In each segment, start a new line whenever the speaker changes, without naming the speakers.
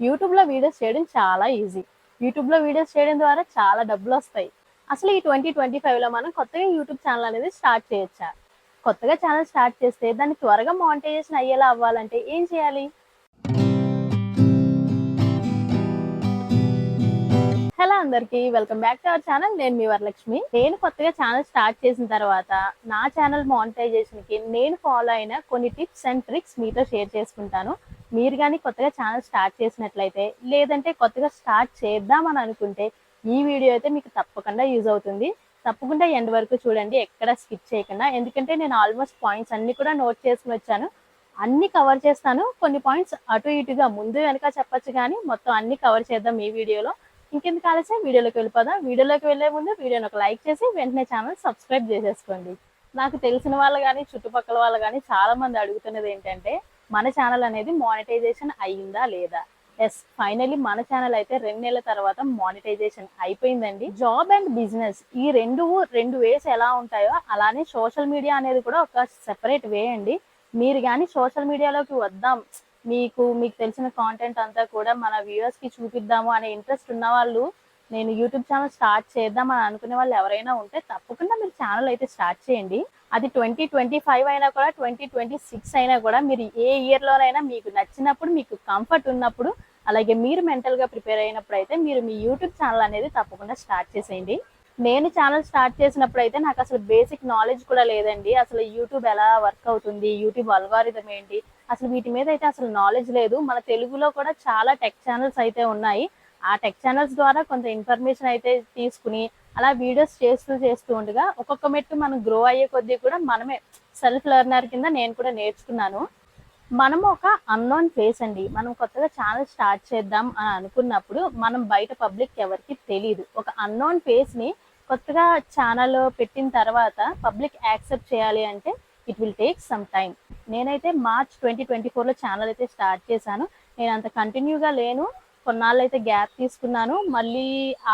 యూట్యూబ్లో వీడియోస్ చేయడం చాలా ఈజీ. యూట్యూబ్లో వీడియోస్ చేయడం ద్వారా చాలా డబ్బులు వస్తాయి. అసలు ఈ 2025లో మనం కొత్తగా యూట్యూబ్ ఛానల్ అనేది స్టార్ట్ చేయొచ్చా? కొత్తగా ఛానల్ స్టార్ట్ చేస్తే దాన్ని త్వరగా మానిటైజేషన్ అయ్యేలా అవ్వాలంటే ఏం చేయాలి? హలో అందరికీ, welcome back to our channel. నేను మీ వరలక్ష్మి. నేను కొత్తగా ఛానల్ స్టార్ట్ చేసిన తర్వాత నా ఛానల్ మానిటైజేషన్కి నేను ఫాలో అయిన కొన్ని టిప్స్ అండ్ ట్రిక్స్ మీతో షేర్ చేసుకుంటాను. మీరు కానీ కొత్తగా ఛానల్ స్టార్ట్ చేసినట్లయితే, లేదంటే కొత్తగా స్టార్ట్ చేద్దామని అనుకుంటే ఈ వీడియో అయితే మీకు తప్పకుండా యూజ్ అవుతుంది. తప్పకుండా ఎండ్ వరకు చూడండి, ఎక్కడ స్కిప్ చేయకుండా. ఎందుకంటే నేను ఆల్మోస్ట్ పాయింట్స్ అన్ని కూడా నోట్ చేసుకుని వచ్చాను. అన్ని కవర్ చేస్తాను. కొన్ని పాయింట్స్ అటు ఇటుగా ముందు వెనక చెప్పొచ్చు, కానీ మొత్తం అన్ని కవర్ చేద్దాం ఈ వీడియోలో. ఇంకెందుకు ఆలస్యం, వీడియోలోకి వెళ్ళిపోదాం. వీడియోలోకి వెళ్ళే ముందు వీడియోని ఒక లైక్ చేసి వెంటనే ఛానల్ సబ్స్క్రైబ్ చేసేసుకోండి. నాకు తెలిసిన వాళ్ళు కానీ చుట్టుపక్కల వాళ్ళు కానీ చాలా మంది అడుగుతున్నది ఏంటంటే, మన ఛానల్ అనేది మానిటైజేషన్ అయ్యిందా లేదా? ఎస్, ఫైనల్లీ మన ఛానల్ అయితే 2 నెలల తర్వాత మానిటైజేషన్ అయిపోయిందండి. జాబ్ అండ్ బిజినెస్ ఈ రెండు వేస్ ఎలా ఉంటాయో అలానే సోషల్ మీడియా అనేది కూడా ఒక సెపరేట్ వే అండి. మీరు కానీ సోషల్ మీడియాలోకి వద్దాం, మీకు తెలిసిన కాంటెంట్ అంతా కూడా మన వ్యూవర్స్కి చూపిద్దాము అనే ఇంట్రెస్ట్ ఉన్న వాళ్ళు, నేను యూట్యూబ్ ఛానల్ స్టార్ట్ చేద్దామని అనుకునే వాళ్ళు ఎవరైనా ఉంటే తప్పకుండా మీరు ఛానల్ అయితే స్టార్ట్ చేయండి. అది 2025 అయినా కూడా 2026 అయినా కూడా, మీరు ఏ ఇయర్లోనైనా మీకు నచ్చినప్పుడు, మీకు కంఫర్ట్ ఉన్నప్పుడు, అలాగే మీరు మెంటల్గా ప్రిపేర్ అయినప్పుడు అయితే మీరు మీ యూట్యూబ్ ఛానల్ అనేది తప్పకుండా స్టార్ట్ చేసేయండి. నేను ఛానల్ స్టార్ట్ చేసినప్పుడు అయితే నాకు అసలు బేసిక్ నాలెడ్జ్ కూడా లేదండి. అసలు యూట్యూబ్ ఎలా వర్క్ అవుతుంది, యూట్యూబ్ అల్గారిథం ఏంటి, అసలు వీటి మీద అయితే అసలు నాలెడ్జ్ లేదు. మన తెలుగులో కూడా చాలా టెక్ ఛానల్స్ అయితే ఉన్నాయి. ఆ టెక్ ఛానల్స్ ద్వారా కొంత ఇన్ఫర్మేషన్ అయితే తీసుకుని అలా వీడియోస్ చేస్తూ ఉండగా ఒక్కొక్క మెట్టు మనం గ్రో అయ్యే కొద్దీ కూడా మనమే సెల్ఫ్ లెర్నర్ కింద నేను కూడా నేర్చుకున్నాను. మనం ఒక అన్నోన్ ఫేస్ అండి. మనం కొత్తగా ఛానల్ స్టార్ట్ చేద్దాం అని అనుకున్నప్పుడు మనం బయట పబ్లిక్ ఎవరికి తెలియదు. ఒక అన్నోన్ ఫేస్ని కొత్తగా ఛానల్ పెట్టిన తర్వాత పబ్లిక్ యాక్సెప్ట్ చేయాలి అంటే it will take some time. నేనైతే మార్చ్ 2024లో ఛానల్ అయితే స్టార్ట్ చేశాను. నేను అంత కంటిన్యూగా లేను, కొన్నాళ్ళు అయితే గ్యాప్ తీసుకున్నాను. మళ్ళీ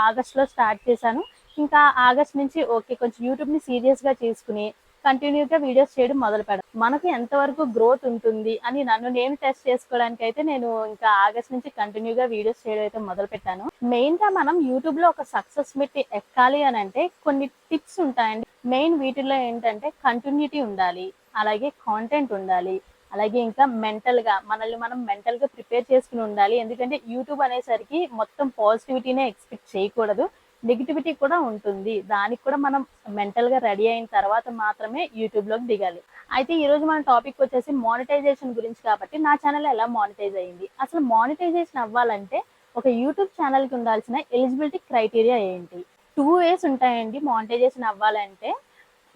ఆగస్ట్లో స్టార్ట్ చేశాను. ఇంకా ఆగస్ట్ నుంచి ఓకే, కొంచెం యూట్యూబ్ని సీరియస్గా తీసుకుని కంటిన్యూగా వీడియోస్ చేయడం మొదలు పెడతాను. మనకు ఎంతవరకు గ్రోత్ ఉంటుంది అని నన్ను నేను టెస్ట్ చేసుకోవడానికి అయితే నేను ఇంకా ఆగస్ట్ నుంచి కంటిన్యూగా వీడియోస్ చేయడం అయితే మొదలు పెట్టాను. మెయిన్గా మనం యూట్యూబ్లో ఒక సక్సెస్ మెట్టి ఎక్కాలి అని అంటే కొన్ని టిప్స్ ఉంటాయండి. మెయిన్ వీటిల్లో ఏంటంటే కంటిన్యూటీ ఉండాలి, అలాగే కాంటెంట్ ఉండాలి, అలాగే ఇంకా మనల్ని మనం మెంటల్గా ప్రిపేర్ చేసుకుని ఉండాలి. ఎందుకంటే యూట్యూబ్ అనేసరికి మొత్తం పాజిటివిటీనే ఎక్స్పెక్ట్ చేయకూడదు, నెగిటివిటీ కూడా ఉంటుంది. దానికి కూడా మనం మెంటల్గా రెడీ అయిన తర్వాత మాత్రమే యూట్యూబ్లోకి దిగాలి. అయితే ఈరోజు మన టాపిక్ వచ్చేసి మానిటైజేషన్ గురించి. కాబట్టి నా ఛానల్ ఎలా మానిటైజ్ అయ్యింది, అసలు మానిటైజేషన్ అవ్వాలంటే ఒక యూట్యూబ్ ఛానల్కి ఉండాల్సిన ఎలిజిబిలిటీ క్రైటీరియా ఏంటి? 2 ways ఉంటాయండి. మానిటైజేషన్ అవ్వాలంటే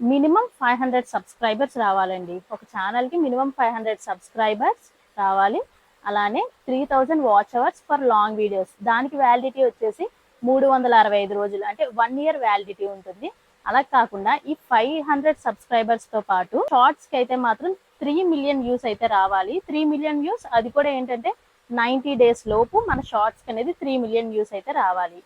మినిమం 500 సబ్స్క్రైబర్స్ రావాలండి. ఒక ఛానల్కి మినిమం 500 సబ్స్క్రైబర్స్ రావాలి. అలానే 3000 watch hours for long videos. దానికి వ్యాలిడిటీ వచ్చేసి 365 రోజులు, అంటే 1 year వ్యాలిడిటీ ఉంటుంది. అలా కాకుండా ఈ 500 సబ్స్క్రైబర్స్తో పాటు షార్ట్స్కి అయితే మాత్రం 3 million వ్యూస్ అయితే రావాలి. 3 million వ్యూస్, అది కూడా ఏంటంటే 90 days లోపు మన షార్ట్స్కి అనేది 3 million వ్యూస్ అయితే రావాలి.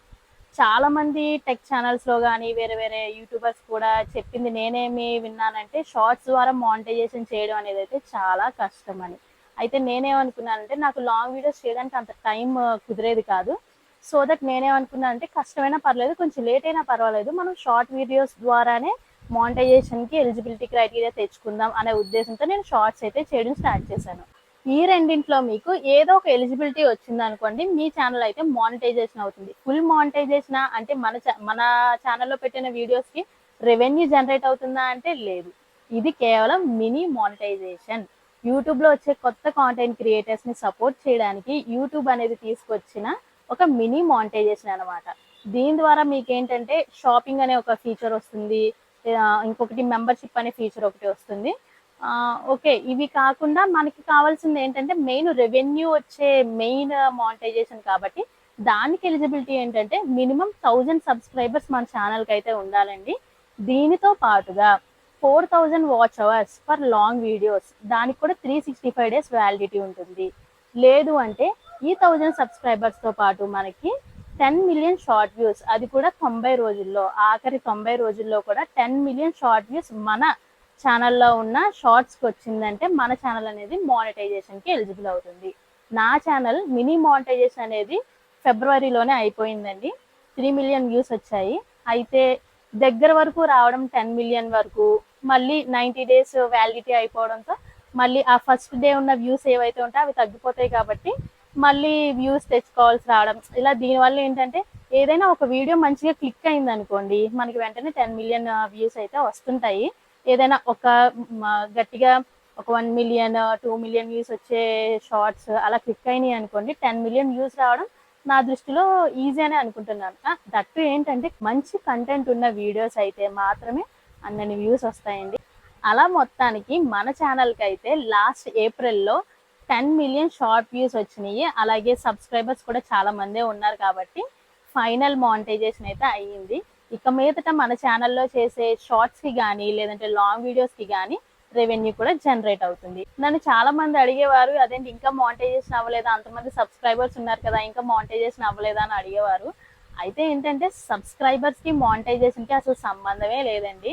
చాలా మంది టెక్ ఛానల్స్లో కానీ వేరే వేరే యూట్యూబర్స్ కూడా చెప్పింది నేనేమి విన్నానంటే, షార్ట్స్ ద్వారా మానిటైజేషన్ చేయడం అనేది అయితే చాలా కష్టం అని. అయితే నేనేమనుకున్నానంటే, నాకు లాంగ్ వీడియోస్ చేయడానికి అంత టైం కుదిరేది కాదు. సో దట్ నేనేమనుకున్నానంటే, కష్టమైనా పర్లేదు, కొంచెం లేట్ అయినా పర్వాలేదు, మనం షార్ట్ వీడియోస్ ద్వారానే మానిటైజేషన్కి ఎలిజిబిలిటీ క్రైటీరియా తెచ్చుకుందాం అనే ఉద్దేశంతో నేను షార్ట్స్ అయితే చేయడం స్టార్ట్ చేశాను. ఈ రెండింటిలో మీకు ఏదో ఒక ఎలిజిబిలిటీ వచ్చింది అనుకోండి, మీ ఛానల్ అయితే మానిటైజేషన్ అవుతుంది. ఫుల్ మానిటైజేషన్ అంటే మన ఛానల్లో పెట్టిన వీడియోస్కి రెవెన్యూ జనరేట్ అవుతుందా అంటే లేదు. ఇది కేవలం మినీ మానిటైజేషన్. యూట్యూబ్లో వచ్చే కొత్త కాంటెంట్ క్రియేటర్స్ని సపోర్ట్ చేయడానికి యూట్యూబ్ అనేది తీసుకొచ్చిన ఒక మినీ మానిటైజేషన్ అనమాట. దీని ద్వారా మీకు ఏంటంటే షాపింగ్ అనే ఒక ఫీచర్ వస్తుంది, ఇంకొకటి మెంబర్షిప్ అనే ఫీచర్ ఒకటి వస్తుంది. ఓకే, ఇవి కాకుండా మనకి కావాల్సింది ఏంటంటే మెయిన్ రెవెన్యూ వచ్చే మెయిన్ మానిటైజేషన్. కాబట్టి దానికి ఎలిజిబిలిటీ ఏంటంటే మినిమం 1000 సబ్స్క్రైబర్స్ మన ఛానల్కి అయితే ఉండాలండి. దీనితో పాటుగా 4000 watch hours for long videos, దానికి కూడా 365 days వ్యాలిడిటీ ఉంటుంది. లేదు అంటే ఈ 1000 సబ్స్క్రైబర్స్తో పాటు మనకి 10 million షార్ట్ వ్యూస్, అది కూడా 90 రోజుల్లో, ఆఖరి 90 రోజుల్లో కూడా 10 million షార్ట్ వ్యూస్ మన ఛానల్లో ఉన్న షార్ట్స్కి వచ్చిందంటే మన ఛానల్ అనేది మానిటైజేషన్కి ఎలిజిబుల్ అవుతుంది. నా ఛానల్ మినీ మానిటైజేషన్ అనేది ఫిబ్రవరిలోనే అయిపోయిందండి. 3 మిలియన్ వ్యూస్ వచ్చాయి. అయితే దగ్గర వరకు రావడం 10 మిలియన్ వరకు, మళ్ళీ 90 డేస్ వ్యాలిడిటీ అయిపోవడంతో మళ్ళీ ఆ ఫస్ట్ డే ఉన్న వ్యూస్ ఏవైతే ఉంటాయో అవి తగ్గిపోతాయి కాబట్టి మళ్ళీ వ్యూస్ తెచ్చుకోవాల్సి రావడం. ఇలా దీనివల్ల ఏంటంటే ఏదైనా ఒక వీడియో మంచిగా క్లిక్ అయింది అనుకోండి, మనకి వెంటనే 10 మిలియన్ వ్యూస్ అయితే వస్తుంటాయి. ఏదైనా ఒక గట్టిగా ఒక 1 మిలియన్ 2 మిలియన్ వ్యూస్ వచ్చే షార్ట్స్ అలా క్లిక్ అయినాయి అనుకోండి, 10 మిలియన్ వ్యూస్ రావడం నా దృష్టిలో ఈజీ అనే అనుకుంటున్నాను. దట్టు ఏంటంటే మంచి కంటెంట్ ఉన్న వీడియోస్ అయితే మాత్రమే అన్నన్ని వ్యూస్ వస్తాయండి. అలా మొత్తానికి మన ఛానల్కి అయితే లాస్ట్ ఏప్రిల్లో 10 మిలియన్ షార్ట్ వ్యూస్ వచ్చినాయి. అలాగే సబ్స్క్రైబర్స్ కూడా చాలా మందే ఉన్నారు కాబట్టి ఫైనల్ మానిటైజేషన్ అయితే అయ్యింది. ఇక మీదట మన ఛానల్లో చేసే షార్ట్స్కి కానీ లేదంటే లాంగ్ వీడియోస్కి కానీ రెవెన్యూ కూడా జనరేట్ అవుతుంది. నన్ను చాలా మంది అడిగేవారు, అదేంటి ఇంకా మానిటైజేషన్ అవ్వలేదా, అంతమంది సబ్స్క్రైబర్స్ ఉన్నారు కదా ఇంకా మానిటైజేషన్ అవ్వలేదా అని అడిగేవారు. అయితే ఏంటంటే సబ్స్క్రైబర్స్కి మానిటైజేషన్కి అసలు సంబంధమే లేదండి.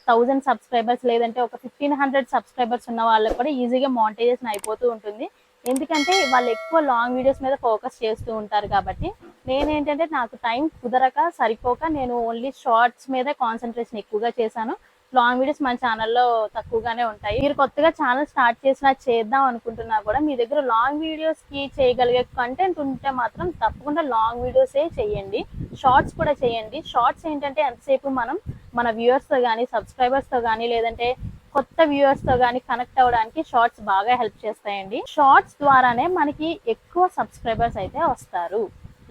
1000 సబ్స్క్రైబర్స్ లేదంటే ఒక 1500 సబ్స్క్రైబర్స్ ఉన్న వాళ్ళకి కూడా ఈజీగా మానిటైజేషన్ అయిపోతూ ఉంటుంది. ఎందుకంటే వాళ్ళు ఎక్కువ లాంగ్ వీడియోస్ మీద ఫోకస్ చేస్తూ ఉంటారు కాబట్టి. నేనేంటంటే నాకు టైం కుదరక సరిపోక నేను ఓన్లీ షార్ట్స్ మీద కాన్సన్ట్రేషన్ ఎక్కువగా చేశాను. లాంగ్ వీడియోస్ మన ఛానల్లో తక్కువగానే ఉంటాయి. మీరు కొత్తగా ఛానల్ స్టార్ట్ చేసినా చేద్దాం అనుకుంటున్నా కూడా మీ దగ్గర లాంగ్ వీడియోస్కి చేయగలిగే కంటెంట్ ఉంటే మాత్రం తప్పకుండా లాంగ్ వీడియోసే చేయండి. షార్ట్స్ కూడా చేయండి. షార్ట్స్ ఏంటంటే ఎంతసేపు మనం మన వ్యూవర్స్తో కానీ సబ్స్క్రైబర్స్తో కానీ లేదంటే కొత్త వ్యూవర్స్తో కానీ కనెక్ట్ అవ్వడానికి షార్ట్స్ బాగా హెల్ప్ చేస్తాయండి. షార్ట్స్ ద్వారానే మనకి ఎక్కువ సబ్స్క్రైబర్స్ అయితే వస్తారు.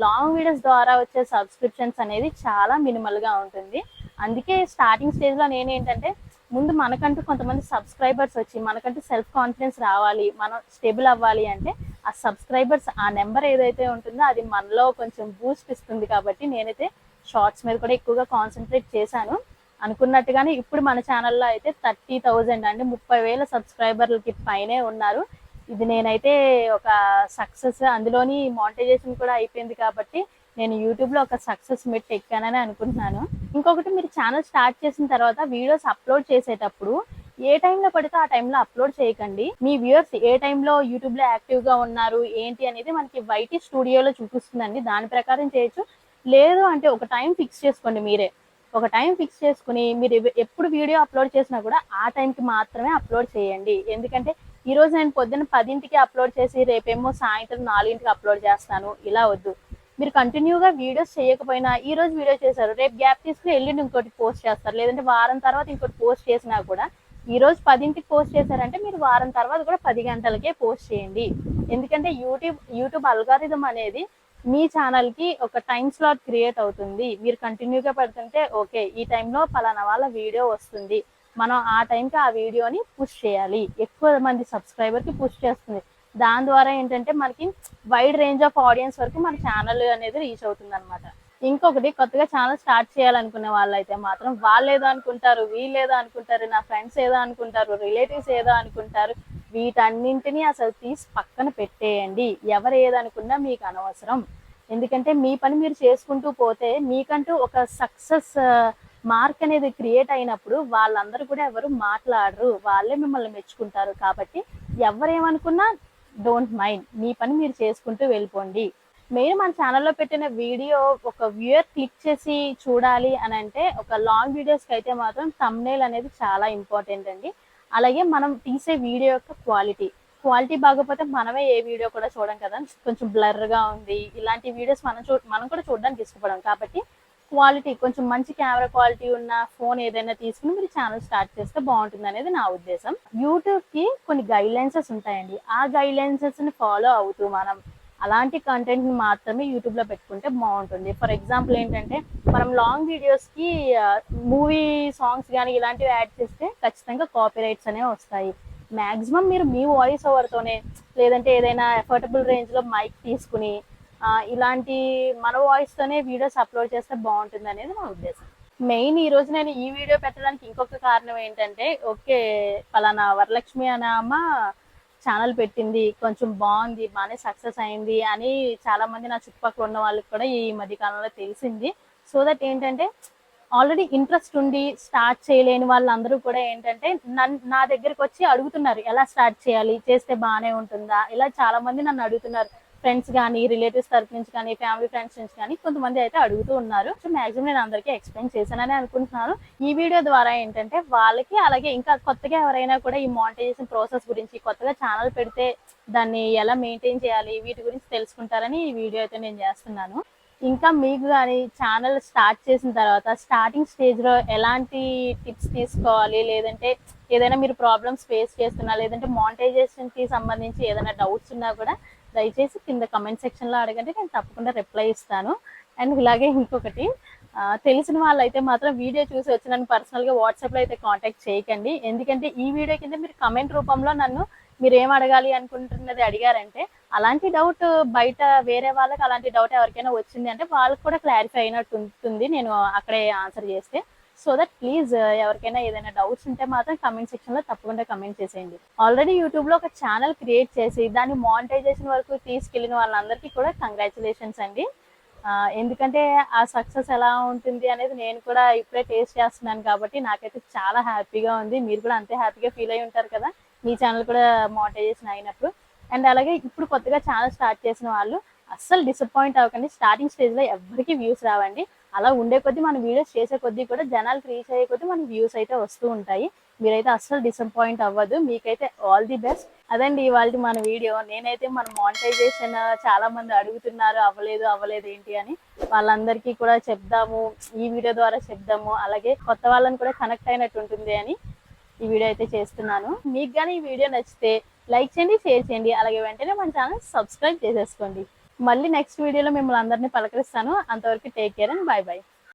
లాంగ్ వీడియోస్ ద్వారా వచ్చే సబ్స్క్రిప్షన్స్ అనేది చాలా మినిమల్గా ఉంటుంది. అందుకే స్టార్టింగ్ స్టేజ్లో నేనేంటంటే ముందు మనకంటూ కొంతమంది సబ్స్క్రైబర్స్ వచ్చి మనకంటూ సెల్ఫ్ కాన్ఫిడెన్స్ రావాలి, మనం స్టేబుల్ అవ్వాలి అంటే ఆ సబ్స్క్రైబర్స్ ఆ నెంబర్ ఏదైతే ఉంటుందో అది మనలో కొంచెం బూస్ట్ ఇస్తుంది. కాబట్టి నేనైతే షార్ట్స్ మీద కూడా ఎక్కువగా కాన్సన్ట్రేట్ చేశాను. అనుకున్నట్టుగానే ఇప్పుడు మన ఛానల్లో అయితే 30,000 అంటే 30,000 సబ్స్క్రైబర్లకి పైనే ఉన్నారు. ఇది నేనైతే ఒక సక్సెస్, అందులోని మానిటైజేషన్ కూడా అయిపోయింది కాబట్టి నేను యూట్యూబ్లో ఒక సక్సెస్ మెట్ ఎక్కానని అనుకుంటున్నాను. ఇంకొకటి, మీరు ఛానల్ స్టార్ట్ చేసిన తర్వాత వీడియోస్ అప్లోడ్ చేసేటప్పుడు ఏ టైంలో పడితే ఆ టైంలో అప్లోడ్ చేయకండి. మీ వ్యూవర్స్ ఏ టైంలో యూట్యూబ్లో యాక్టివ్గా ఉన్నారు ఏంటి అనేది మనకి వైటీ స్టూడియోలో చూపిస్తుందండి. దాని ప్రకారం చేయొచ్చు. లేదు అంటే ఒక టైం ఫిక్స్ చేసుకోండి. మీరే ఒక టైం ఫిక్స్ చేసుకుని మీరు ఎప్పుడు వీడియో అప్లోడ్ చేసినా కూడా ఆ టైంకి మాత్రమే అప్లోడ్ చేయండి. ఎందుకంటే ఈరోజు నేను పొద్దున్న 10ంటికి అప్లోడ్ చేసి రేపేమో సాయంత్రం 4ంటికి అప్లోడ్ చేస్తాను, ఇలా వద్దు. మీరు కంటిన్యూగా వీడియోస్ చేయకపోయినా ఈ రోజు వీడియో చేశారు, రేపు గ్యాప్ తీసుకుని ఎల్లుండి ఇంకోటి పోస్ట్ చేస్తారు, లేదంటే వారం తర్వాత ఇంకోటి పోస్ట్ చేసినా కూడా ఈ రోజు 10ంటికి పోస్ట్ చేశారంటే మీరు వారం తర్వాత కూడా 10 గంటలకే పోస్ట్ చేయండి. ఎందుకంటే యూట్యూబ్ అల్గారిథం అనేది మీ ఛానల్కి ఒక టైం స్లాట్ క్రియేట్ అవుతుంది. మీరు కంటిన్యూగా పెడుతుంటే ఓకే ఈ టైంలో పలానా వాళ్ళ వీడియో వస్తుంది, మనం ఆ టైంకి ఆ వీడియోని పుష్ చేయాలి, ఎక్కువ మంది సబ్స్క్రైబర్కి పుష్ చేస్తుంది. దాని ద్వారా ఏంటంటే మనకి వైడ్ రేంజ్ ఆఫ్ ఆడియన్స్ వరకు మన ఛానల్ అనేది రీచ్ అవుతుంది అనమాట. ఇంకొకటి, కొత్తగా ఛానల్ స్టార్ట్ చేయాలనుకునే వాళ్ళు అయితే మాత్రం వాళ్ళు ఏదో అనుకుంటారు, వీళ్ళు ఏదో అనుకుంటారు, నా ఫ్రెండ్స్ ఏదో అనుకుంటారు, రిలేటివ్స్ ఏదో అనుకుంటారు, వీటన్నింటినీ అసలు తీసి పక్కన పెట్టేయండి. ఎవరు ఏదనుకున్నా మీకు అనవసరం. ఎందుకంటే మీ పని మీరు చేసుకుంటూ పోతే మీకంటూ ఒక సక్సెస్ మార్క్ అనేది క్రియేట్ అయినప్పుడు వాళ్ళందరూ కూడా ఎవరు మాట్లాడరు, వాళ్ళే మిమ్మల్ని మెచ్చుకుంటారు. కాబట్టి ఎవరేమనుకున్నా డోంట్ మైండ్, మీ పని మీరు చేసుకుంటూ వెళ్ళిపోండి. మెయిన్ మన ఛానల్లో పెట్టిన వీడియో ఒక వ్యూయర్ క్లిక్ చేసి చూడాలి అని అంటే ఒక లాంగ్ వీడియోస్కి అయితే మాత్రం థంబ్నెయిల్ అనేది చాలా ఇంపార్టెంట్ అండి. అలాగే మనం తీసే వీడియో యొక్క క్వాలిటీ బాగోకపోతే మనమే ఏ వీడియో కూడా చూడం కదా, కొంచెం బ్లర్గా ఉంది, ఇలాంటి వీడియోస్ మనం కూడా చూడడానికి ఇష్టపడం. కాబట్టి క్వాలిటీ కొంచెం మంచి కెమెరా క్వాలిటీ ఉన్న ఫోన్ ఏదైనా తీసుకుని మీరు ఛానల్ స్టార్ట్ చేస్తే బాగుంటుంది అనేది నా ఉద్దేశం. యూట్యూబ్కి కొన్ని గైడ్లైన్సెస్ ఉంటాయండి. ఆ గైడ్లైన్సెస్ని ఫాలో అవుతూ మనం అలాంటి కంటెంట్ని మాత్రమే యూట్యూబ్లో పెట్టుకుంటే బాగుంటుంది. ఫర్ ఎగ్జాంపుల్ ఏంటంటే మనం లాంగ్ వీడియోస్కి మూవీ సాంగ్స్ కానీ ఇలాంటివి యాడ్ చేస్తే ఖచ్చితంగా కాపీరైట్స్ అనేవి వస్తాయి. మ్యాక్సిమం మీరు మీ వాయిస్ ఓవర్తోనే లేదంటే ఏదైనా ఎఫోర్డబుల్ రేంజ్లో మైక్ తీసుకుని ఇలాంటి మన వాయిస్తోనే వీడియోస్ అప్లోడ్ చేస్తే బాగుంటుంది అనేది నా ఉద్దేశం. మెయిన్ ఈరోజు నేను ఈ వీడియో పెట్టడానికి ఇంకొక కారణం ఏంటంటే, ఓకే పలానా వరలక్ష్మి అనే అమ్మ ఛానల్ పెట్టింది, కొంచెం బాగుంది, బాగానే సక్సెస్ అయింది అని చాలామంది నా చుట్టుపక్కల ఉన్న వాళ్ళకి కూడా ఈ మధ్యకాలంలో తెలిసింది. సో దట్ ఏంటంటే ఆల్రెడీ ఇంట్రెస్ట్ ఉండి స్టార్ట్ చేయలేని వాళ్ళందరూ కూడా ఏంటంటే నా దగ్గరికి వచ్చి అడుగుతున్నారు, ఎలా స్టార్ట్ చేయాలి, చేస్తే బాగానే ఉంటుందా, ఇలా చాలా మంది నన్ను అడుగుతున్నారు. ఫ్రెండ్స్ కానీ, రిలేటివ్స్ తరపు నుంచి కానీ, ఫ్యామిలీ ఫ్రెండ్స్ నుంచి కానీ కొంతమంది అయితే అడుగుతూ ఉన్నారు. సో మాక్సిమం నేను అందరికీ ఎక్స్ప్లెయిన్ చేశానని అనుకుంటున్నాను. ఈ వీడియో ద్వారా ఏంటంటే వాళ్ళకి, అలాగే ఇంకా కొత్తగా ఎవరైనా కూడా ఈ మానిటైజేషన్ ప్రాసెస్ గురించి, కొత్తగా ఛానల్ పెడితే దాన్ని ఎలా మెయింటైన్ చేయాలి, వీటి గురించి తెలుసుకుంటారని ఈ వీడియో అయితే నేను చేస్తున్నాను. ఇంకా మీకు కానీ ఛానల్ స్టార్ట్ చేసిన తర్వాత స్టార్టింగ్ స్టేజ్లో ఎలాంటి టిప్స్ తీసుకోవాలి, లేదంటే ఏదైనా మీరు ప్రాబ్లమ్స్ ఫేస్ చేస్తున్నా, లేదంటే మానిటైజేషన్కి సంబంధించి ఏదైనా డౌట్స్ ఉన్నా కూడా దయచేసి కింద కమెంట్ సెక్షన్లో అడగండి, నేను తప్పకుండా రిప్లై ఇస్తాను. అండ్ ఇలాగే ఇంకొకటి, తెలిసిన వాళ్ళైతే మాత్రం వీడియో చూసి వచ్చి నన్ను పర్సనల్గా వాట్సాప్లో అయితే కాంటాక్ట్ చేయకండి. ఎందుకంటే ఈ వీడియో కింద మీరు కమెంట్ రూపంలో నన్ను మీరు ఏం అడగాలి అనుకుంటున్నది అడిగారంటే, అలాంటి డౌట్ బయట వేరే వాళ్ళకి అలాంటి డౌట్ ఎవరికైనా వచ్చింది అంటే వాళ్ళకి కూడా క్లారిఫై అయినట్టు ఉంటుంది నేను అక్కడే ఆన్సర్ చేస్తే. సో దట్ ప్లీజ్ ఎవరికైనా ఏదైనా డౌట్స్ ఉంటే మాత్రం కమెంట్ సెక్షన్లో తప్పకుండా కమెంట్ చేసేయండి. ఆల్రెడీ యూట్యూబ్లో ఒక ఛానల్ క్రియేట్ చేసి దాన్ని మానిటైజేషన్ వరకు తీసుకెళ్లిన వాళ్ళందరికీ కూడా కంగ్రాచులేషన్స్ అండి. ఎందుకంటే ఆ సక్సెస్ ఎలా ఉంటుంది అనేది నేను కూడా ఇప్పుడే టేస్ట్ చేస్తున్నాను కాబట్టి నాకైతే చాలా హ్యాపీగా ఉంది. మీరు కూడా అంతే హ్యాపీగా ఫీల్ అయి ఉంటారు కదా మీ ఛానల్ కూడా మానిటైజేషన్ అయినప్పుడు. అండ్ అలాగే ఇప్పుడు కొత్తగా ఛానల్ స్టార్ట్ చేసిన వాళ్ళు అస్సలు డిసప్పాయింట్ అవ్వకండి. స్టార్టింగ్ స్టేజ్లో ఎవరికి వ్యూస్ రావండి. అలా ఉండే కొద్దీ మన వీడియోస్ చేసే కొద్దీ కూడా జనాలకు రీచ్ అయ్యే కొద్దీ మనకి వ్యూస్ అయితే వస్తూ ఉంటాయి. మీరైతే అస్సలు డిసప్పాయింట్ అవ్వదు. మీకైతే ఆల్ ది బెస్ట్. అదండి ఇవాళ మన వీడియో. నేనైతే మన మానిటైజేషన్ చాలా మంది అడుగుతున్నారు, అవ్వలేదు ఏంటి అని. వాళ్ళందరికీ కూడా చెప్దాము, ఈ వీడియో ద్వారా చెప్దాము, అలాగే కొత్త వాళ్ళని కూడా కనెక్ట్ అయినట్టు ఉంటుంది అని ఈ వీడియో అయితే చేస్తున్నాను. మీకు కానీ ఈ వీడియో నచ్చితే లైక్ చేయండి, షేర్ చేయండి, అలాగే వెంటనే మన ఛానల్ సబ్స్క్రైబ్ చేసేసుకోండి. మళ్ళీ నెక్స్ట్ వీడియోలో మిమ్మల్ని అందరినీ పలకరిస్తాను. అంతవరకు take care and by by.